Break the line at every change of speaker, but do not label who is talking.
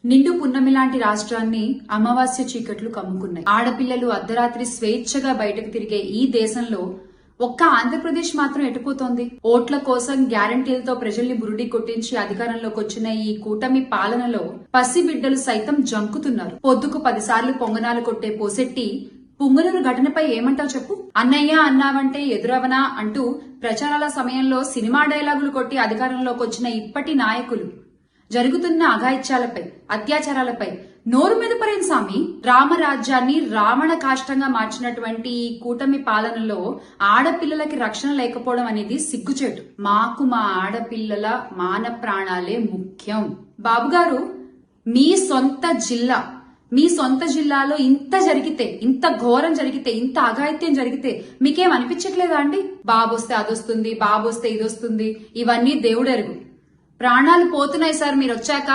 నిండు పున్నమి లాంటి రాష్ట్రాన్ని అమావాస్య చీకట్లు కమ్ముకున్నాయి. ఆడపిల్లలు అర్ధరాత్రి స్వేచ్ఛగా బయటకు తిరిగే ఈ దేశంలో ఒక్క ఆంధ్రప్రదేశ్ మాత్రం ఎటుపోతోంది. ఓట్ల కోసం గ్యారంటీలతో ప్రజల్ని బురుడి కొట్టించి అధికారంలోకి వచ్చిన ఈ కూటమి పాలనలో పసిబిడ్డలు సైతం జంకుతున్నారు. పొద్దుకు 10 సార్లు పొంగనాలు కొట్టే పోసెట్టి పుంగనూరు ఘటనపై ఏమంటావు చెప్పు. అన్నయ్య అన్నావంటే ఎదురవనా అంటూ ప్రచారాల సమయంలో సినిమా డైలాగులు కొట్టి అధికారంలోకి వచ్చిన ఇప్పటి నాయకులు జరుగుతున్న అఘాయిత్యాలపై, అత్యాచారాలపై నోరు మెదపరేం సామి. రామరాజ్యాన్ని రావణ కాష్టంగా మార్చినటువంటి ఈ కూటమి పాలనలో ఆడపిల్లలకి రక్షణ లేకపోవడం అనేది సిగ్గుచేటు. మాకు మా ఆడపిల్లల మాన ప్రాణాలే ముఖ్యం. బాబుగారు, మీ సొంత జిల్లాలో ఇంత జరిగితే, ఇంత ఘోరం జరిగితే, ఇంత అఘాయిత్యం జరిగితే మీకేం అనిపించట్లేదా అండి? బాబొస్తే అదొస్తుంది, బాబొస్తే ఇదొస్తుంది, ఇవన్నీ దేవుడెరుగు. ప్రాణాలు పోతున్నాయి సార్ మీరు వచ్చాక.